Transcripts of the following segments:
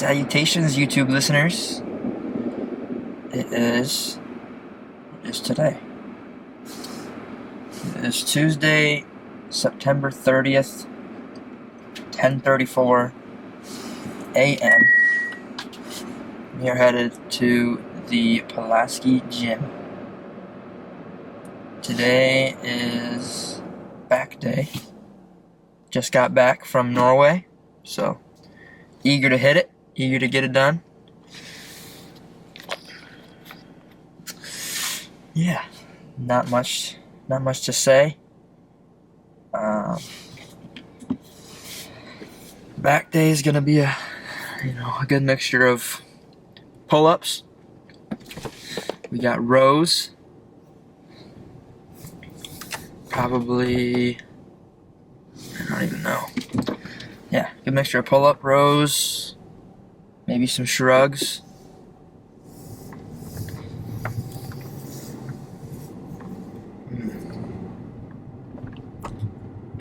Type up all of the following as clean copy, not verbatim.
Salutations, YouTube listeners. It is today. It is Tuesday, September 30th, 10:34 a.m. We are headed to the Pulaski Gym. Today is back day. Just got back from Norway, so eager to hit it, eager to get it done. Yeah, not much to say. Back day is gonna be a good mixture of pull-ups. We got rows, probably, I don't even know. Yeah, good mixture of pull-up, rows, maybe some shrugs.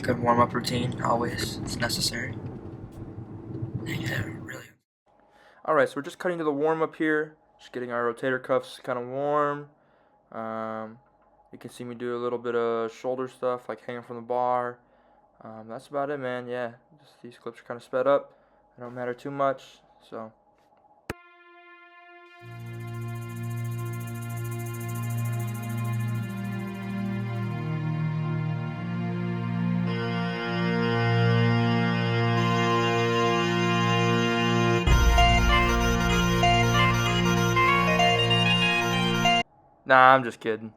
Good warm-up routine, always. It's necessary. Yeah, really. Alright, so we're just cutting to the warm-up here. Just getting our rotator cuffs kind of warm. You can see me do a little bit of shoulder stuff, like hanging from the bar. That's about it, man. Yeah, just these clips are kind of sped up. They don't matter too much, so. Nah, I'm just kidding.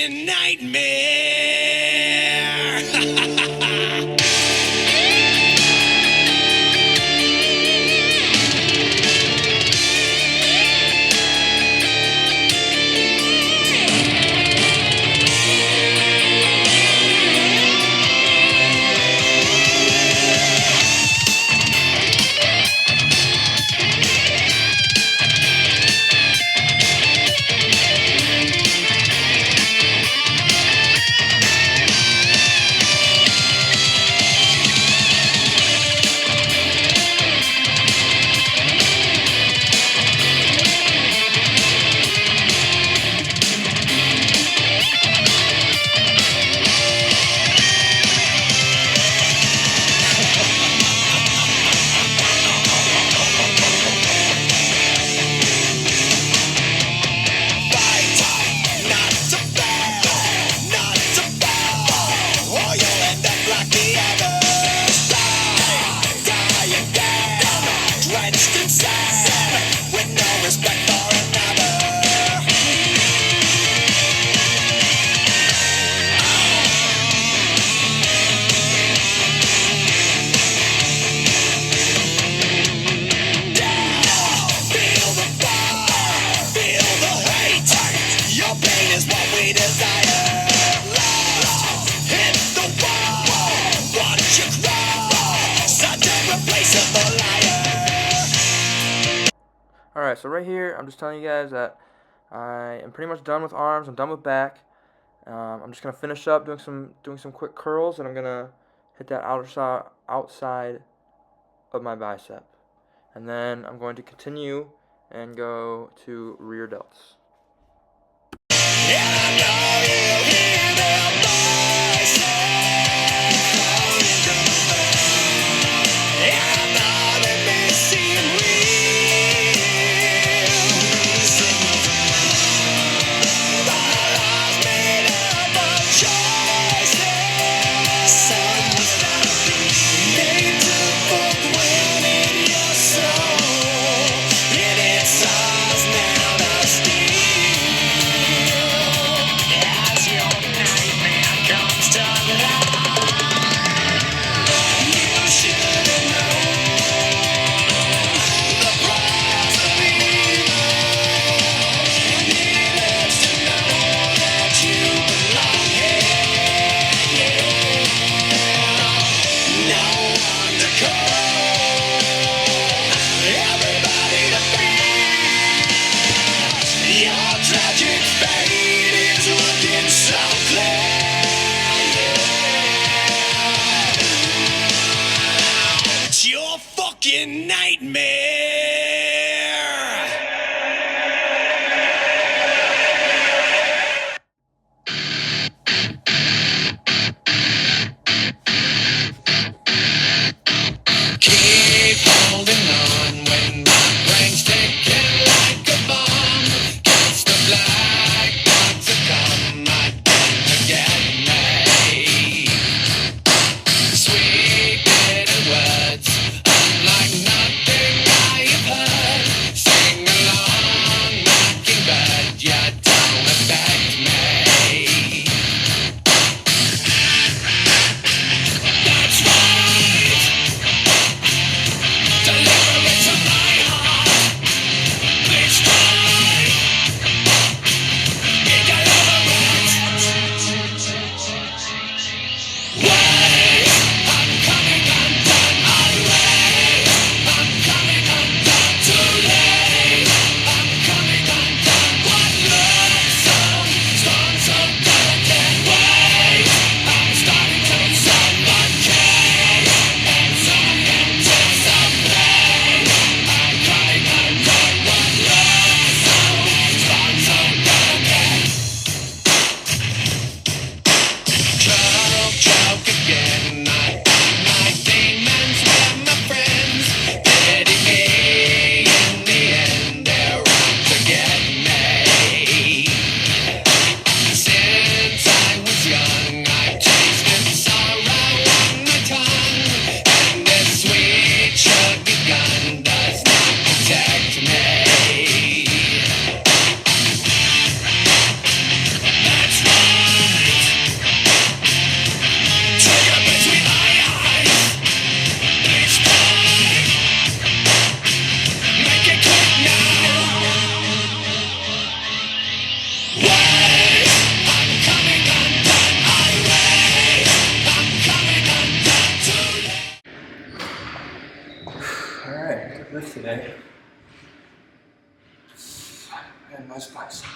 fucking nightmare. Alright, so right here, I'm just telling you guys that I am pretty much done with arms. I'm done with back. I'm just gonna finish up doing some quick curls, and I'm gonna hit that outside of my bicep, and then I'm going to continue and go to rear delts. Now the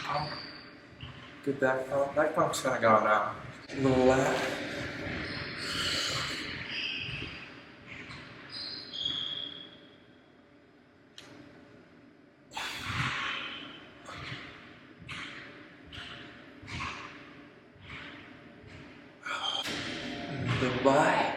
pump. Good back pump. Back pump's kind of gone now. A little lap. Goodbye.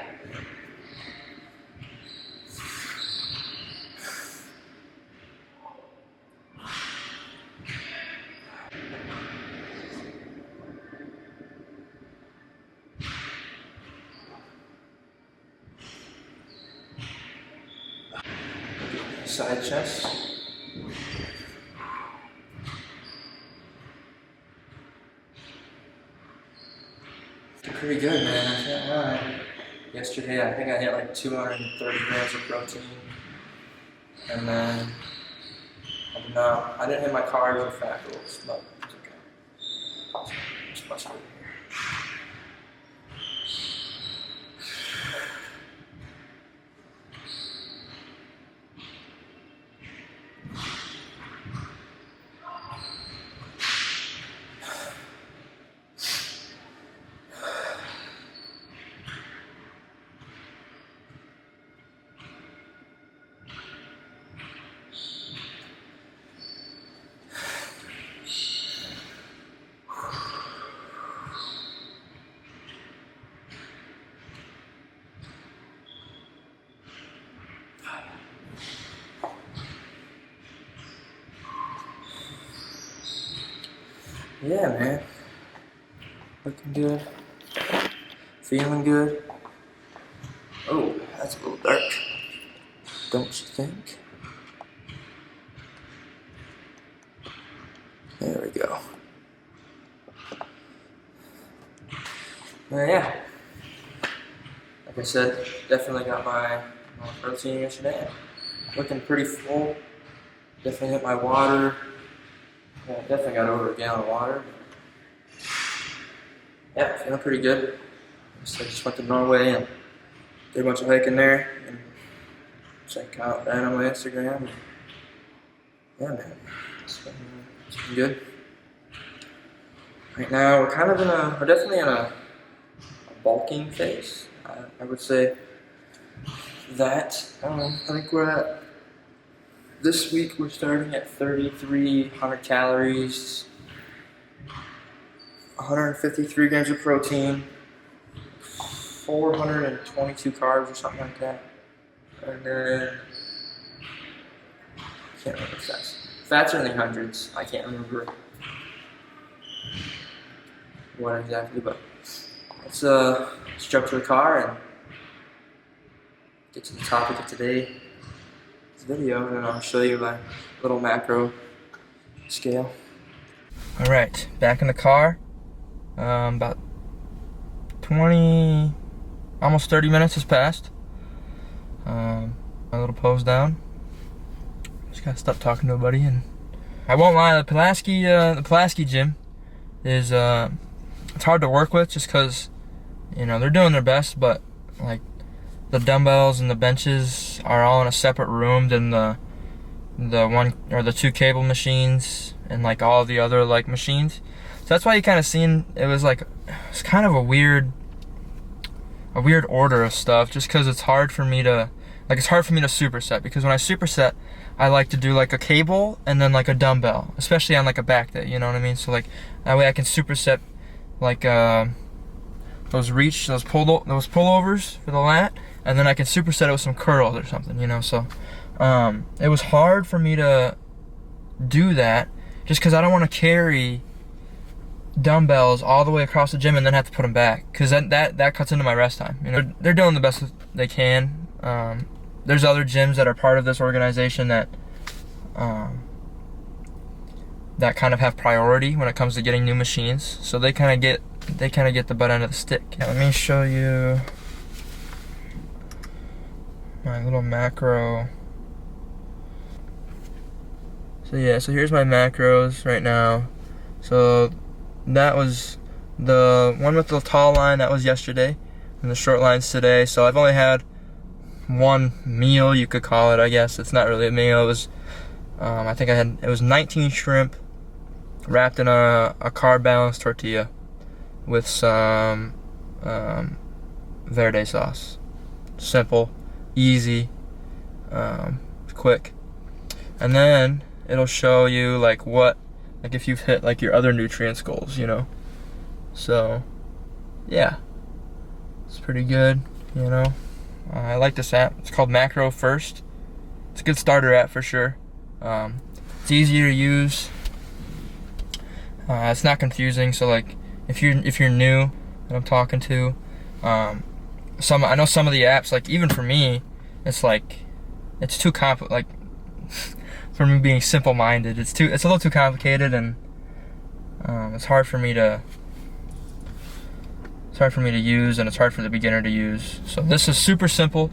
Side chest. Pretty good, man. I can't lie. Yesterday, I think I hit like 230 grams of protein, and then no, I didn't hit my carbs or fat goals, but it's okay. It's much better. Yeah, man. Looking good. Feeling good. Oh, that's a little dark. Don't you think? There we go. Well, yeah. Like I said, definitely got my protein yesterday. Looking pretty full. Definitely hit my water. Yeah, definitely got over a gallon of water. Yeah, feeling pretty good. So I just went to Norway and did a bunch of hiking there. And check out that on my Instagram. Yeah, man, it's been good. Right now, we're definitely in a bulking phase. I would say that. I think we're at. This week we're starting at 3,300 calories, 153 grams of protein, 422 carbs or something like that. And then, I can't remember fats. Fats are in the hundreds. I can't remember what exactly, but let's jump to the car and get to the topic of today's video, and then I'll show you my little macro scale. Alright, back in the car. About 20, almost 30 minutes has passed. My little pose down. Just gotta stop talking to a buddy, and I won't lie, the Pulaski gym is it's hard to work with just because, you know, they're doing their best, but like the dumbbells and the benches are all in a separate room than the one or the two cable machines and like all the other like machines. So that's why you kind of seen it's kind of a weird order of stuff, just because it's hard for me to superset, because when I superset I like to do like a cable and then like a dumbbell, especially on like a back day, you know what I mean? So like that way I can superset like those pullovers for the lat, and then I can superset it with some curls or something, you know. So it was hard for me to do that just because I don't want to carry dumbbells all the way across the gym and then have to put them back, because that cuts into my rest time. You know, they're doing the best they can. There's other gyms that are part of this organization that kind of have priority when it comes to getting new machines, so they kind of get the butt end of the stick. Yeah, let me show you my little macro. So here's my macros right now. So that was the one with the tall line, that was yesterday, and the short line's today. So I've only had one meal, you could call it, I guess. It's not really a meal. It was I think it was 19 shrimp, wrapped in a carb balanced tortilla with some verde sauce. Simple, easy, quick. And then it'll show you like if you've hit like your other nutrients goals, you know. So yeah, it's pretty good, you know. I like this app. It's called Macro First. It's a good starter app for sure. It's easy to use. It's not confusing. So like if you're new that I'm talking to, I know some of the apps, like even for me, it's too like for me being simple-minded, it's a little too complicated, and it's hard for me to use, and it's hard for the beginner to use. So this is super simple.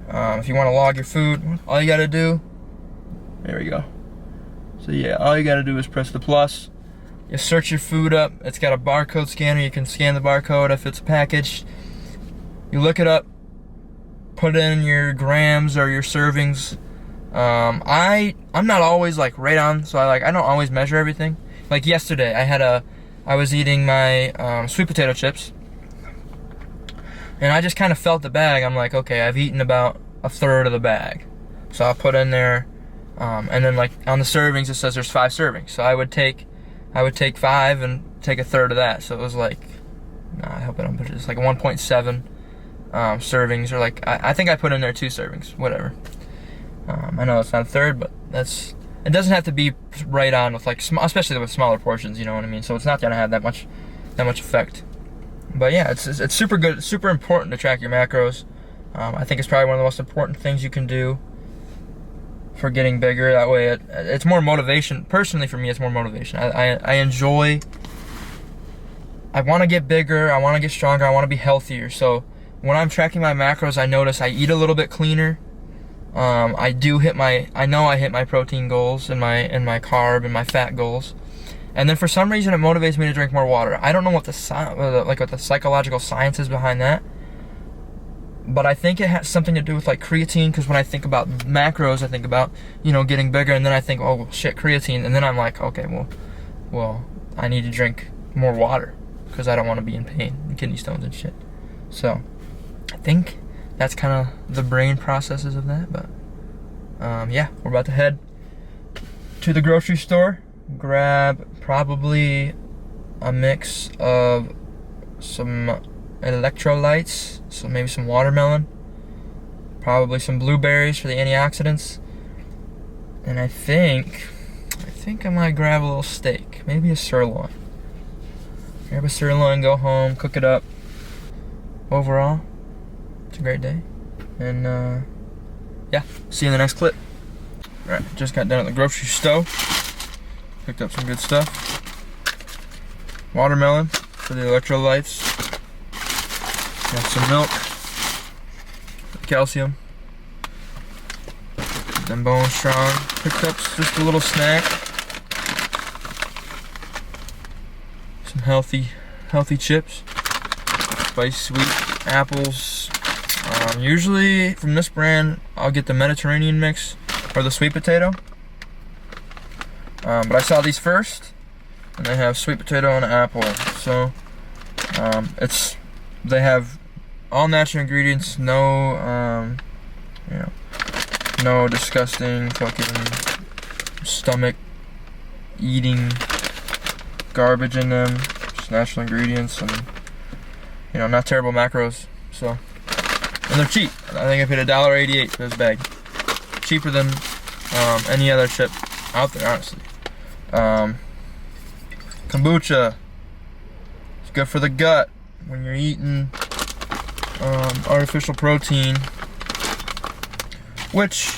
If you want to log your food, all you gotta do, there we go. So yeah, all you gotta do is press the plus. You search your food up. It's got a barcode scanner. You can scan the barcode if it's packaged. You look it up, put in your grams or your servings. I'm not always like right on, so I don't always measure everything. Like yesterday, I was eating my sweet potato chips, and I just kind of felt the bag. I'm like, okay, I've eaten about a third of the bag, so I'll put in there, and then like on the servings it says there's 5 servings, so I would take 5 and take a third of that. So it was like, I hope I don't put it. It's like 1.7 servings, or like I think I put in there 2 servings, whatever. I know it's not a third, but it doesn't have to be right on with like especially with smaller portions, you know what I mean? So it's not gonna have that much effect. But yeah, it's super good. It's super important to track your macros. I think it's probably one of the most important things you can do for getting bigger. That way it's more motivation. Personally for me, it's more motivation. I enjoy, I want to get bigger, I want to get stronger, I want to be healthier. So when I'm tracking my macros, I notice I eat a little bit cleaner. I know I hit my protein goals and my carb and my fat goals. And then for some reason it motivates me to drink more water. I don't know what the psychological science is behind that, but I think it has something to do with like creatine, because when I think about macros, I think about, you know, getting bigger, and then I think, oh shit, creatine, and then I'm like, okay, well I need to drink more water because I don't want to be in pain and kidney stones and shit. So I think that's kind of the brain processes of that. But yeah, we're about to head to the grocery store, grab probably a mix of some electrolytes, so maybe some watermelon, probably some blueberries for the antioxidants, and I think I might grab a little steak, maybe a sirloin. Grab a sirloin, go home, cook it up. Overall, it's a great day, and yeah, see you in the next clip. Alright, just got done at the grocery store, picked up some good stuff. Watermelon for the electrolytes, got some milk, calcium, then Bone Strong. Picked up just a little snack, some healthy chips, spice sweet apples. Usually from this brand I'll get the Mediterranean mix or the sweet potato, but I saw these first and they have sweet potato and apple, so they have all natural ingredients, no no disgusting fucking stomach eating garbage in them, just natural ingredients, and you know, not terrible macros. So, and they're cheap. I think I paid $1.88 for this bag. Cheaper than any other chip out there, honestly. Kombucha. It's good for the gut when you're eating artificial protein, which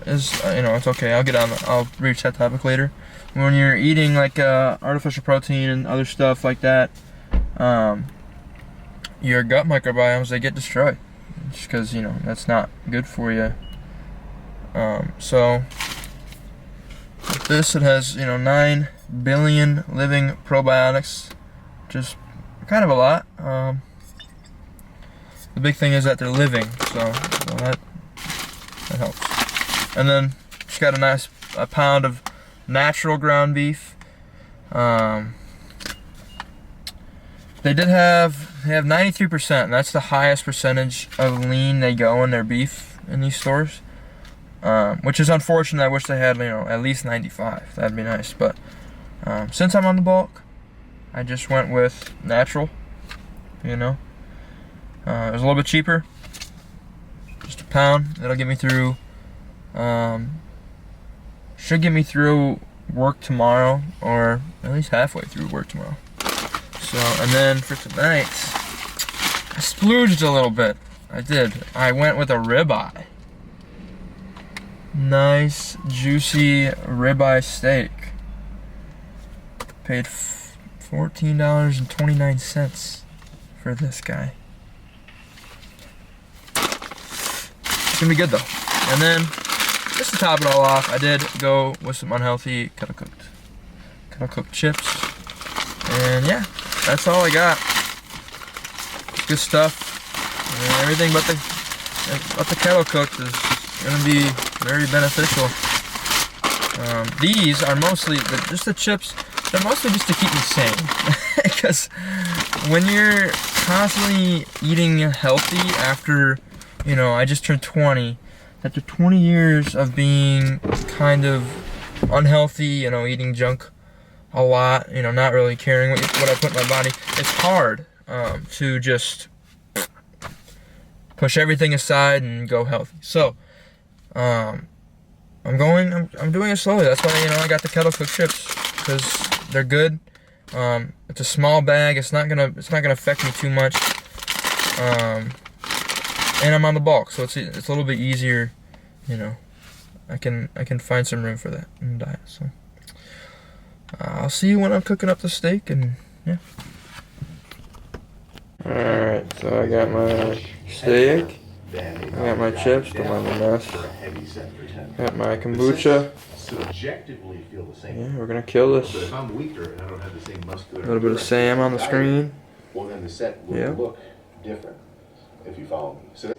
is, you know, it's okay. I'll reach that topic later. When you're eating like artificial protein and other stuff like that, your gut microbiomes, they get destroyed, just because, you know, that's not good for you. So with this, it has, you know, 9 billion living probiotics, just kind of a lot. The big thing is that they're living, so that helps. And then just got a pound of natural ground beef, They have 93%, and that's the highest percentage of lean they go in their beef in these stores. Which is unfortunate. I wish they had, at least 95. That'd be nice. But since I'm on the bulk, I just went with natural. It was a little bit cheaper. Just a pound. That'll get me through. Should get me through work tomorrow, or at least halfway through work tomorrow. So, and then for tonight, I splooged a little bit. I did. I went with a ribeye. Nice, juicy ribeye steak. Paid $14.29 for this guy. It's gonna be good though. And then, just to top it all off, I did go with some unhealthy kettle cooked chips. And yeah, that's all I got. Good stuff. And everything but the kettle cooked is gonna be very beneficial. These are mostly just the chips. They're mostly just to keep me sane, because when you're constantly eating healthy after, I just turned 20. After 20 years of being kind of unhealthy, eating junk a lot, not really caring what I put in my body, it's hard to just push everything aside and go healthy. So, I'm doing it slowly. That's why, I got the kettle cooked chips, because they're good. It's a small bag. It's not gonna affect me too much. And I'm on the bulk, so it's a little bit easier. I can find some room for that in the diet. So I'll see you when I'm cooking up the steak, and yeah. All right, so I got my steak. I got my chips, don't mind the mess. Got my kombucha. Yeah, we're gonna kill this. A little bit of Sam on the screen. Well, then the set will look different, if you follow me. So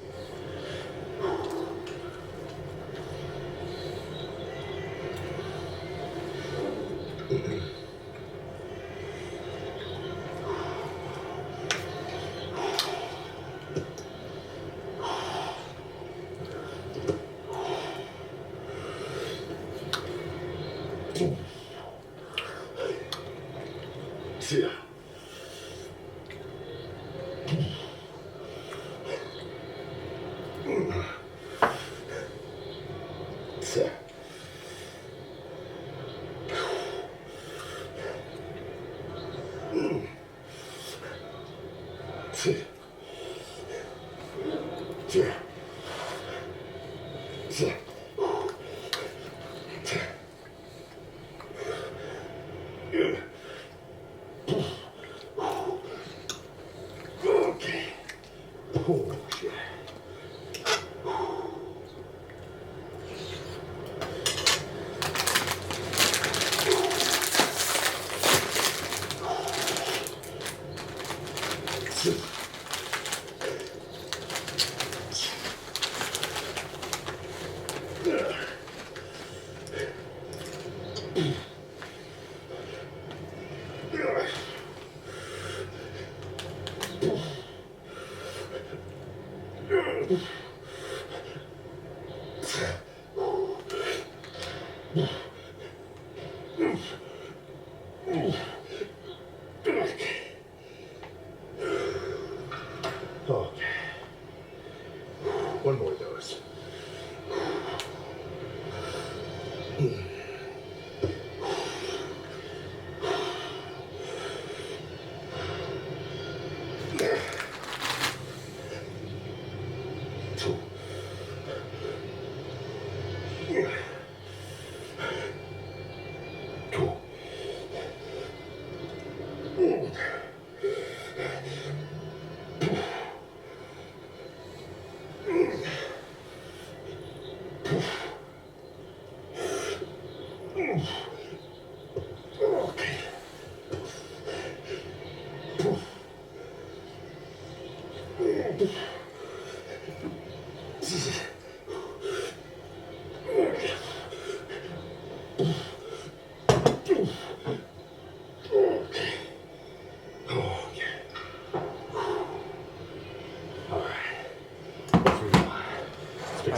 one more dose.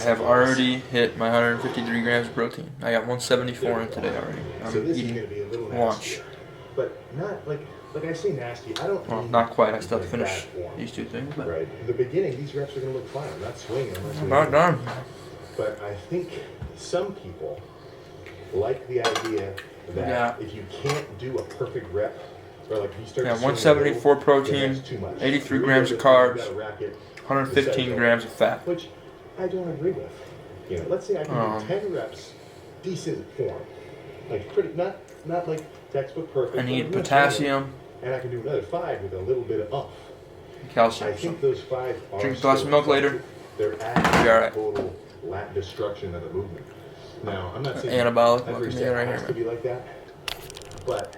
have already hit my 153 grams of protein. I got 174 in today already. I'm eating lunch. But not like I say nasty. I don't. Well, not quite. I still have to finish these two things. But right. In the beginning, these reps are going to look fine. I'm not swinging. I'm not done. But I think some people like the idea that if you can't do a perfect rep, or like you start. Yeah, 174 protein, 83 grams of carbs, 115 grams of fat. Which I don't agree with. You know, let's say I can do 10 reps, decent form, like pretty not like textbook perfect. I need potassium. And I can do another 5 with a little bit of calcium. I think those 5 are. Drink a glass of milk later. They're adding total lat destruction of the movement. Now, I'm not saying anabolic every right set here, has to be like that, but